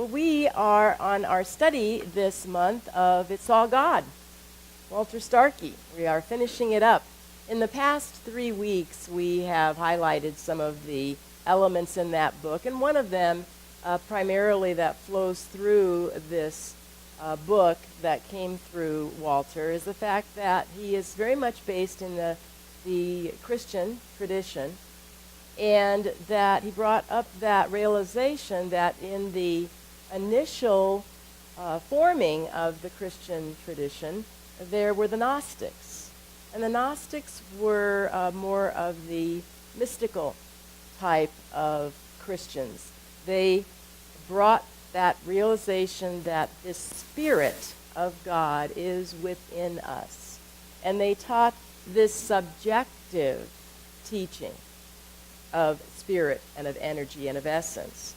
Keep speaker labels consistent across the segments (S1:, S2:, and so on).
S1: Well, we are on our study this month of It's All God, Walter Starkey. We are finishing it up. In the past 3 weeks, we have highlighted some of the elements in that book, and one of them, primarily that flows through this book that came through Walter, is the fact that he is very much based in the Christian tradition, and that he brought up that realization that in the initial forming of the Christian tradition, there were the Gnostics. And the Gnostics were more of the mystical type of Christians. They brought that realization that this Spirit of God is within us. And they taught this subjective teaching of spirit and of energy and of essence.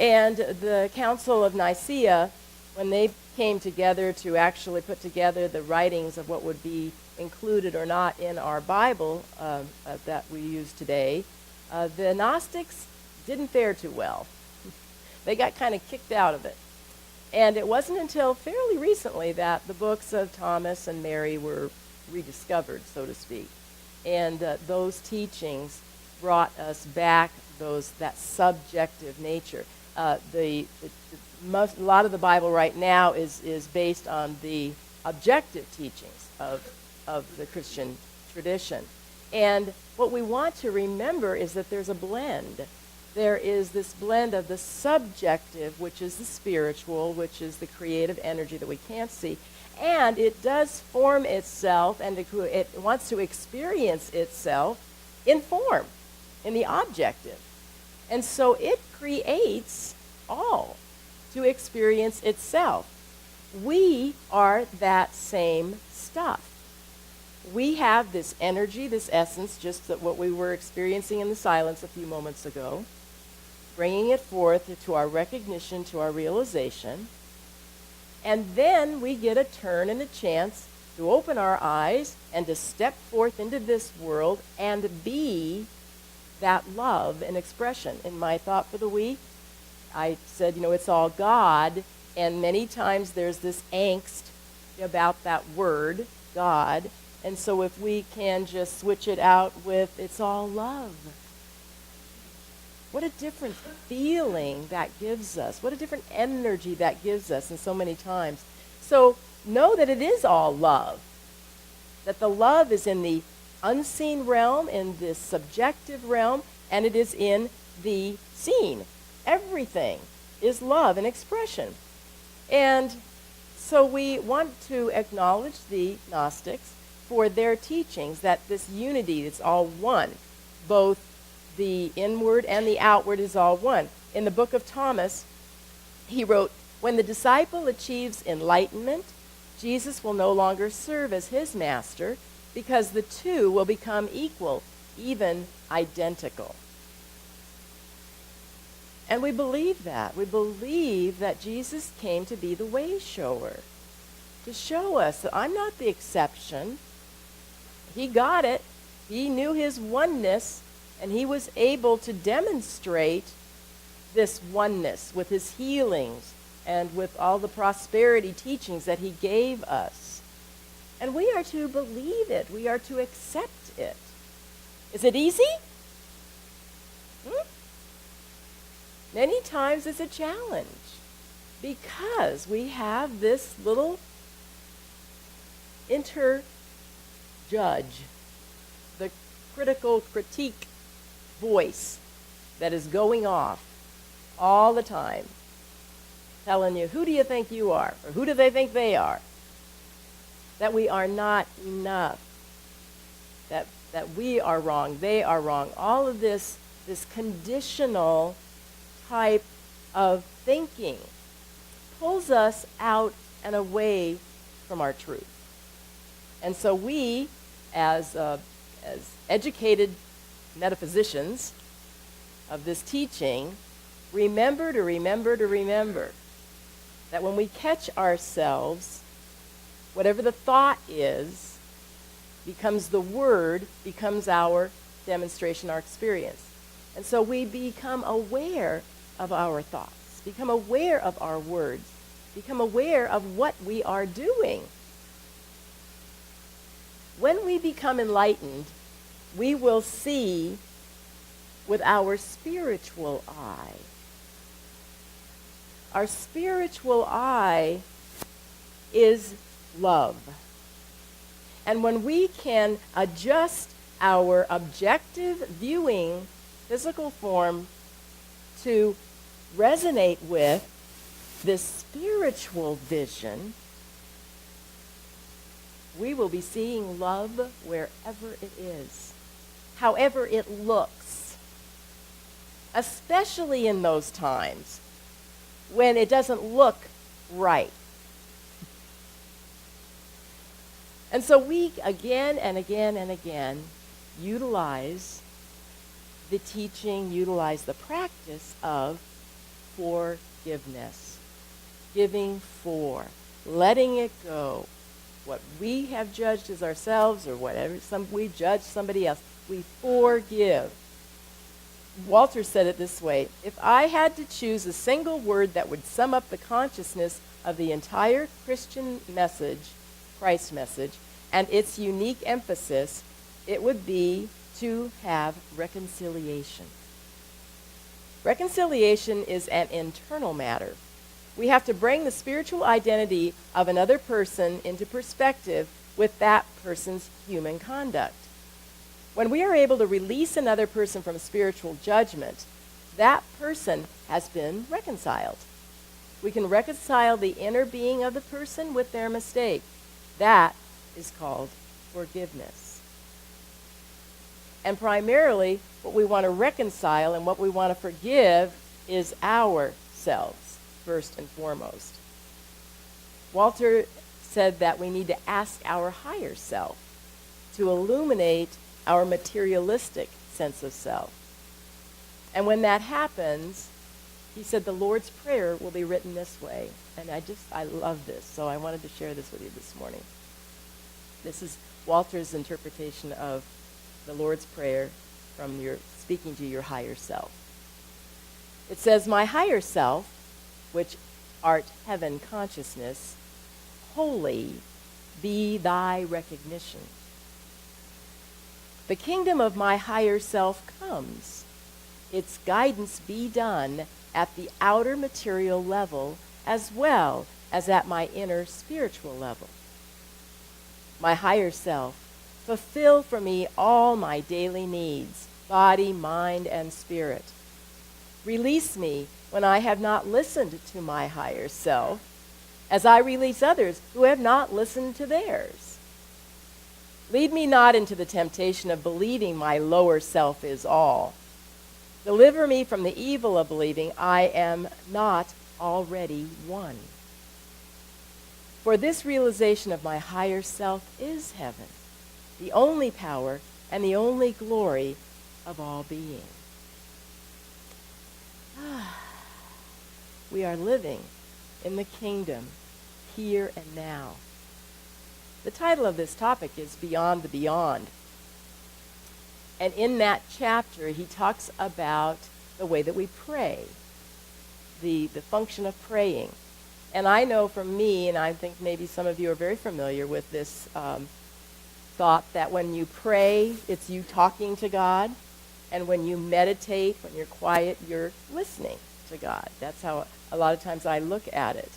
S1: And the Council of Nicaea, when they came together to actually put together the writings of what would be included or not in our Bible that we use today, the Gnostics didn't fare too well. They got kind of kicked out of it. And it wasn't until fairly recently that the books of Thomas and Mary were rediscovered, so to speak. And those teachings brought us back that subjective nature. A lot of the Bible right now is based on the objective teachings of the Christian tradition. And what we want to remember is that there's a blend. There is this blend of the subjective, which is the spiritual, which is the creative energy that we can't see, and it does form itself, and it wants to experience itself in form, in the objective. And so it creates all to experience itself. We are that same stuff. We have this energy, this essence, just what we were experiencing in the silence a few moments ago, bringing it forth to our recognition, to our realization. And then we get a turn and a chance to open our eyes and to step forth into this world and be that love and expression. In my thought for the week, I said, it's all God, and many times there's this angst about that word, God, and so if we can just switch it out with, it's all love. What a different feeling that gives us. What a different energy that gives us in so many times. So know that it is all love, that the love is in the unseen realm, in this subjective realm, and it is in the seen. Everything is love and expression. And so we want to acknowledge the Gnostics for their teachings, that this unity is all one. Both the inward and the outward is all one. In the book of Thomas, he wrote, "When the disciple achieves enlightenment, Jesus will no longer serve as his master, because the two will become equal, even identical." And we believe that. We believe that Jesus came to be the way shower, to show us that I'm not the exception. He got it. He knew his oneness, and he was able to demonstrate this oneness with his healings and with all the prosperity teachings that he gave us. And we are to believe it. We are to accept it. Is it easy? Many times it's a challenge because we have this little judge, the critical critique voice that is going off all the time, telling you, who do you think you are? Or who do they think they are? That we are not enough. That we are wrong, they are wrong. All of this conditional type of thinking pulls us out and away from our truth. And so we, as educated metaphysicians of this teaching, remember that when we catch ourselves, whatever the thought is, becomes the word, becomes our demonstration, our experience. And so we become aware of our thoughts. become aware of our words, become aware of what we are doing. When we become enlightened, we will see with our spiritual eye. Our spiritual eye is love. And when we can adjust our objective viewing physical form to resonate with this spiritual vision, we will be seeing love wherever it is, however it looks, especially in those times when it doesn't look right. And so we again and again and again utilize the teaching, utilize the practice of forgiveness, giving for, letting it go. What we have judged as ourselves or whatever we judge somebody else, we forgive. Walter said it this way: if I had to choose a single word that would sum up the consciousness of the entire Christian message, Christ message, and its unique emphasis, it would be to have reconciliation. Reconciliation is an internal matter. We have to bring the spiritual identity of another person into perspective with that person's human conduct. When we are able to release another person from spiritual judgment, that person has been reconciled. We can reconcile the inner being of the person with their mistake. That is called forgiveness. And primarily, what we want to reconcile and what we want to forgive is ourselves, first and foremost. Walter said that we need to ask our higher self to illuminate our materialistic sense of self. And when that happens, he said the Lord's Prayer will be written this way. And I love this, so I wanted to share this with you this morning. This is Walter's interpretation of the Lord's Prayer from your speaking to your higher self. It says, "My higher self, which art heaven consciousness, holy be thy recognition. The kingdom of my higher self comes. Its guidance be done at the outer material level as well as at my inner spiritual level. My higher self, fulfill for me all my daily needs, body, mind, and spirit. Release me when I have not listened to my higher self, as I release others who have not listened to theirs. Lead me not into the temptation of believing my lower self is all. Deliver me from the evil of believing I am not already one. For this realization of my higher self is heaven, the only power and the only glory of all being." We are living in the kingdom here and now. The title of this topic is Beyond the Beyond. And in that chapter, he talks about the way that we pray, the function of praying. And I know from me, and I think maybe some of you are very familiar with this thought that when you pray, it's you talking to God. And when you meditate, when you're quiet, you're listening to God. That's how a lot of times I look at it.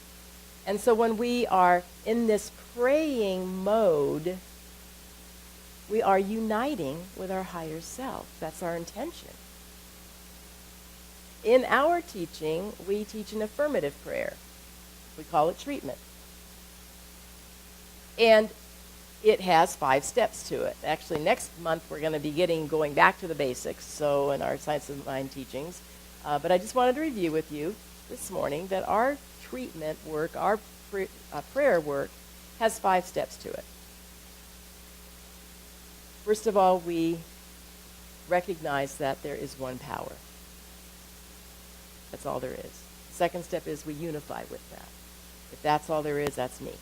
S1: And so when we are in this praying mode, we are uniting with our higher self. That's our intention. In our teaching, we teach an affirmative prayer. We call it treatment. And it has 5 steps to it. Actually, next month we're going to be going back to the basics, so in our Science of the Mind teachings. But I just wanted to review with you this morning that our treatment work, our prayer work, has 5 steps to it. First of all, we recognize that there is one power. That's all there is. Second step is we unify with that. If that's all there is, that's me.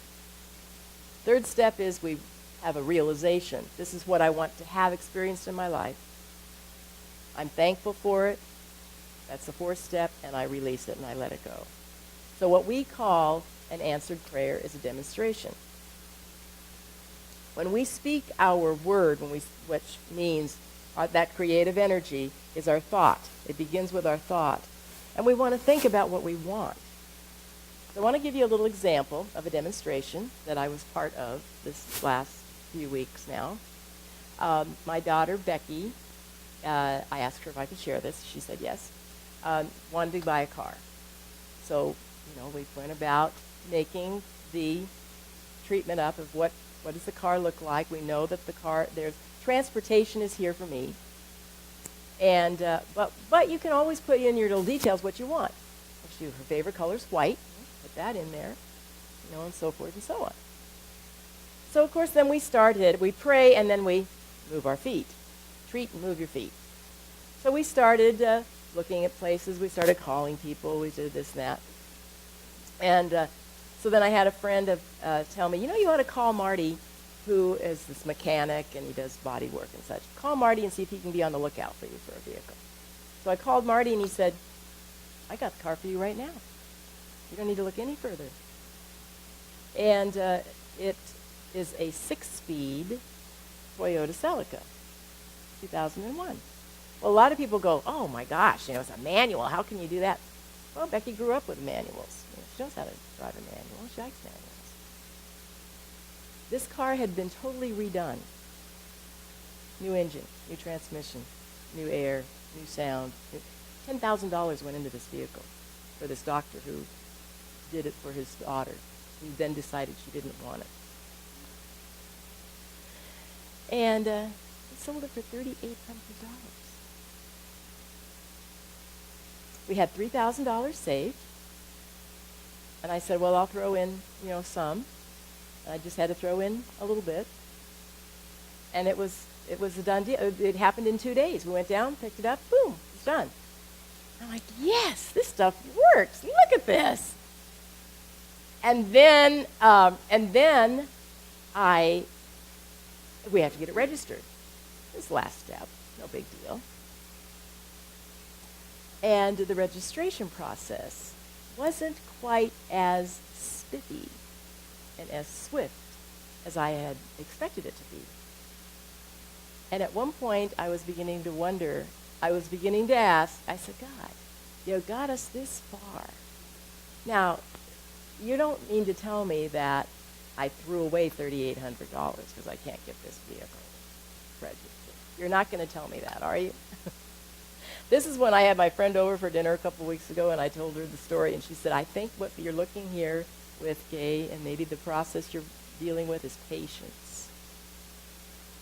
S1: Third step is we have a realization. This is what I want to have experienced in my life. I'm thankful for it. That's the fourth step, and I release it and I let it go. So what we call an answered prayer is a demonstration. When we speak our word, which means that creative energy is our thought. It begins with our thought. And we want to think about what we want. So I want to give you a little example of a demonstration that I was part of this last few weeks now. My daughter, Becky, I asked her if I could share this. She said yes. Wanted to buy a car. So, we went about making the treatment up of what does the car look like. We know that there's transportation is here for me. And but you can always put in your little details what you want. Her favorite color is white. Put that in there, and so forth and so on. So, of course, then we pray, and then we move our feet. Treat and move your feet. So we started looking at places. We started calling people. We did this and that. And so then I had a friend tell me, you ought to call Marty, who is this mechanic, and he does body work and such. Call Marty and see if he can be on the lookout for you for a vehicle. So I called Marty, and he said, I got the car for you right now. You don't need to look any further. And it is a 6-speed Toyota Celica, 2001. Well, a lot of people go, oh, my gosh, it's a manual. How can you do that? Well, Becky grew up with manuals. She knows how to drive a manual. She likes manuals. This car had been totally redone. New engine, new transmission, new air, new sound. $10,000 went into this vehicle for this doctor who did it for his daughter, who then decided she didn't want it. And he sold it for $3,800. We had $3,000 saved. And I said, well, I'll throw in, some. I just had to throw in a little bit. And it was a done deal. It happened in 2 days. We went down, picked it up, boom, it's done. I'm like, yes, this stuff works. Look at this. And then we have to get it registered. This last step, no big deal. And the registration process wasn't quite as spiffy and as swift as I had expected it to be. And at one point, I was beginning to wonder, I was beginning to ask, I said, God, you got us this far. Now, you don't mean to tell me that I threw away $3,800 because I can't get this vehicle registered. You're not going to tell me that, are you? This is when I had my friend over for dinner a couple weeks ago, and I told her the story, and she said, I think what you're looking here with Gay, and maybe the process you're dealing with, is patience.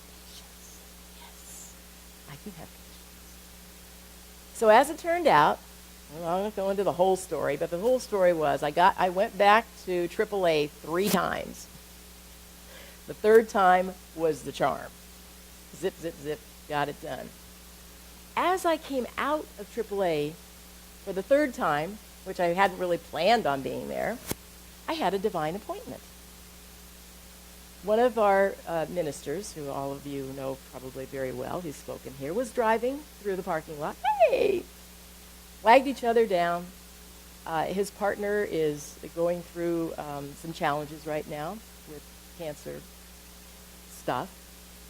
S1: Patience. Yes. I can have patience. So as it turned out, well, I'm not going to go into the whole story, but the whole story was I went back to AAA 3 times. The third time was the charm. Zip, zip, zip, got it done. As I came out of AAA for the third time, which I hadn't really planned on being there, I had a divine appointment. One of our ministers, who all of you know probably very well, who's spoken here, was driving through the parking lot. Hey! Wagged each other down. His partner is going through some challenges right now with cancer stuff.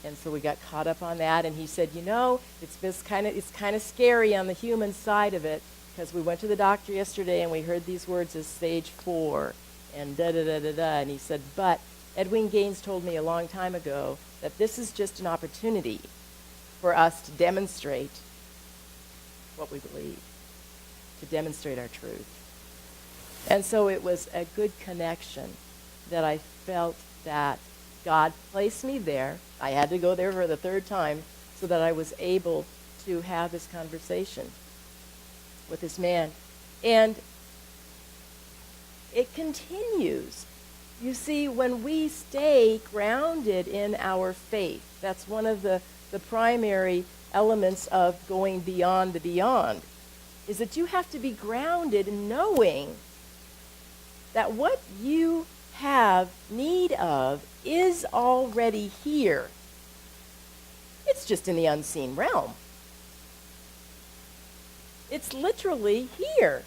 S1: And so we got caught up on that, and he said, it's kind of scary on the human side of it, because we went to the doctor yesterday and we heard these words as stage 4 and da-da-da-da-da. And he said, but Edwin Gaines told me a long time ago that this is just an opportunity for us to demonstrate what we believe, to demonstrate our truth. And so it was a good connection that I felt that God placed me there. I had to go there for the third time so that I was able to have this conversation with this man. And it continues. You see, when we stay grounded in our faith, that's one of the primary elements of going beyond the beyond, is that you have to be grounded in knowing that what you have need of is already here. It's just in the unseen realm. it's literally here.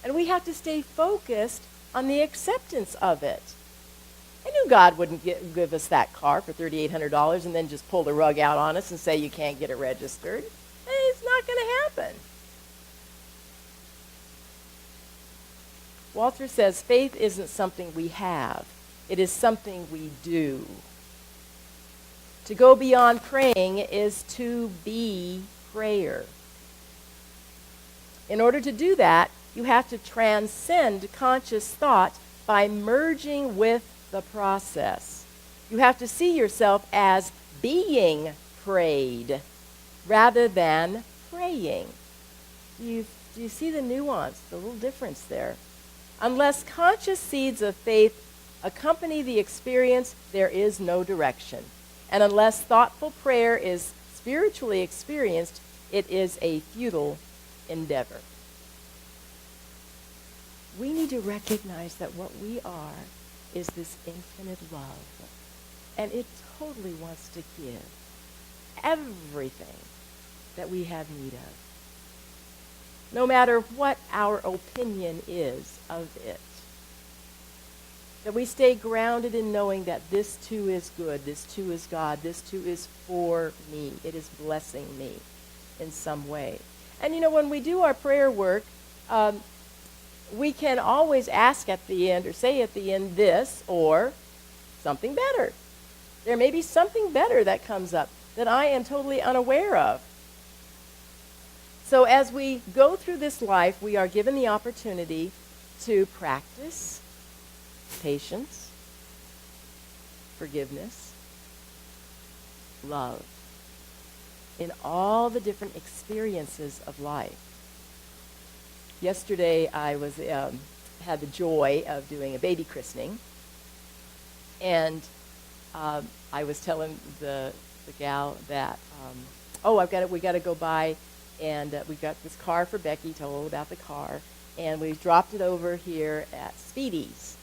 S1: And we have to stay focused on the acceptance of it. I knew God wouldn't give us that car for $3,800 and then just pull the rug out on us and say you can't get it registered. It's not going to happen. Walter says faith isn't something we have. It is something we do. To go beyond praying is to be prayer. In order to do that, you have to transcend conscious thought by merging with the process. You have to see yourself as being prayed rather than praying. Do you see the nuance, the little difference there? Unless conscious seeds of faith accompany the experience, there is no direction. And unless thoughtful prayer is spiritually experienced, it is a futile endeavor. We need to recognize that what we are is this infinite love. And it totally wants to give everything that we have need of, no matter what our opinion is of it. That we stay grounded in knowing that this too is good, this too is God, this too is for me. It is blessing me in some way. And when we do our prayer work, we can always ask at the end or say at the end this or something better. There may be something better that comes up that I am totally unaware of. So as we go through this life, we are given the opportunity to practice patience, forgiveness, love in all the different experiences of life. Yesterday, I had the joy of doing a baby christening, and I was telling the gal that, we got to go by, and we got this car for Becky. Told her about the car, and we dropped it over here at Speedy's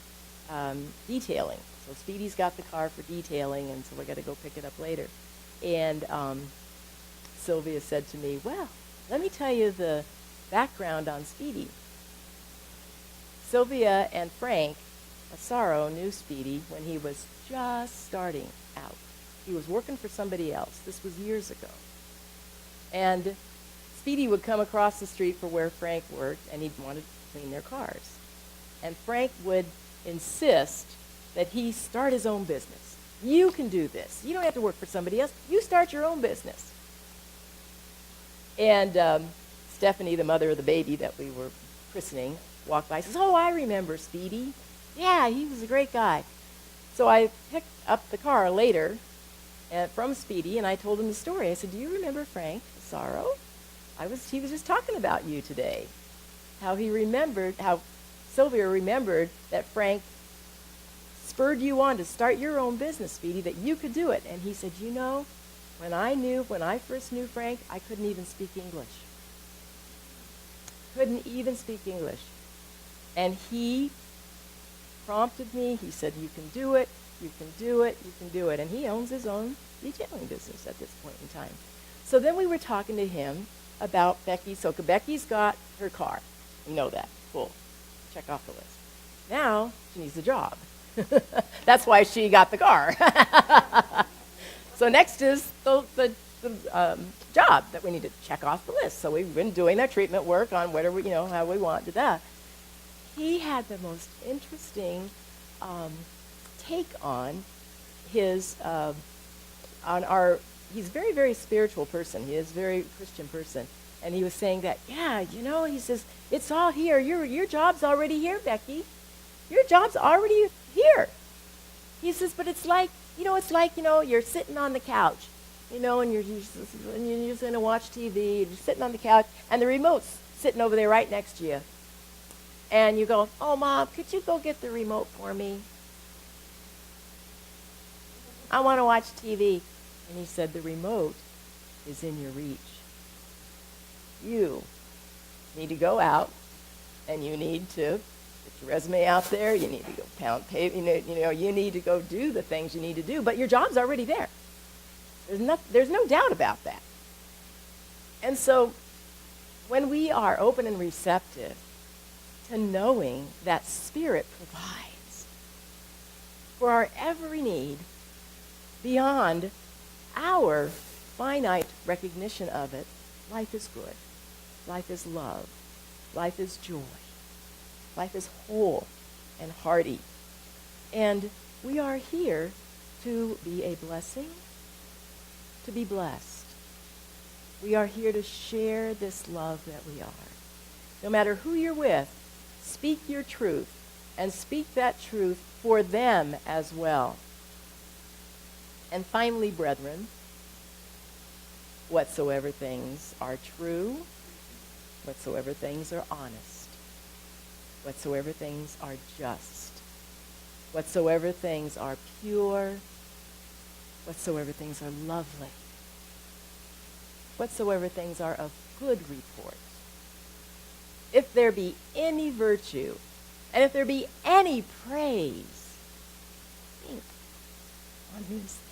S1: detailing. So Speedy's got the car for detailing, and so we got to go pick it up later. And Sylvia said to me, "Well, let me tell you the background on Speedy." Sylvia and Frank Asaro knew Speedy when he was just starting out. He was working for somebody else. This was years ago. And Speedy would come across the street for where Frank worked, and he'd want to clean their cars. And Frank would insist that he start his own business. You can do this. You don't have to work for somebody else. You start your own business. And Stephanie, the mother of the baby that we were christening, walked by and says, "Oh, I remember Speedy. Yeah, he was a great guy." So I picked up the car later from Speedy, and I told him the story. I said, "Do you remember Frank Asaro? He was just talking about you today. How Sylvia remembered that Frank spurred you on to start your own business, Speedy, that you could do it." And he said, when I first knew Frank, I couldn't even speak English. Couldn't even speak English. And he prompted me. He said, "You can do it, you can do it, you can do it." And he owns his own detailing business at this point in time. So then we were talking to him about Becky. So Becky's got her car. We know that. Cool. Check off the list. Now she needs a job. That's why she got the car. So next is the job that we need to check off the list. So we've been doing that treatment work on whatever, how we want to do that. He had the most interesting take on his, he's a very, very spiritual person. He is a very Christian person. And he was saying that, he says, it's all here. Your job's already here, Becky. Your job's already here. He says, but it's like, you're sitting on the couch, and you're just going to watch TV. You're just sitting on the couch, and the remote's sitting over there right next to you. And you go, "Oh, Mom, could you go get the remote for me? I want to watch TV." And he said, "The remote is in your reach. You need to go out, and you need to get your resume out there. You need to go pound pavement. You need to go do the things you need to do. But your job's already there. There's no doubt about that." And so when we are open and receptive to knowing that Spirit provides for our every need beyond our finite recognition of it, life is good. Life is love. Life is joy. Life is whole and hearty. And we are here to be a blessing, to be blessed. We are here to share this love that we are. No matter who you're with, speak your truth, and speak that truth for them as well. And finally, brethren, whatsoever things are true, whatsoever things are honest, whatsoever things are just, whatsoever things are pure, whatsoever things are lovely, whatsoever things are of good report, if there be any virtue, and if there be any praise, think on these things.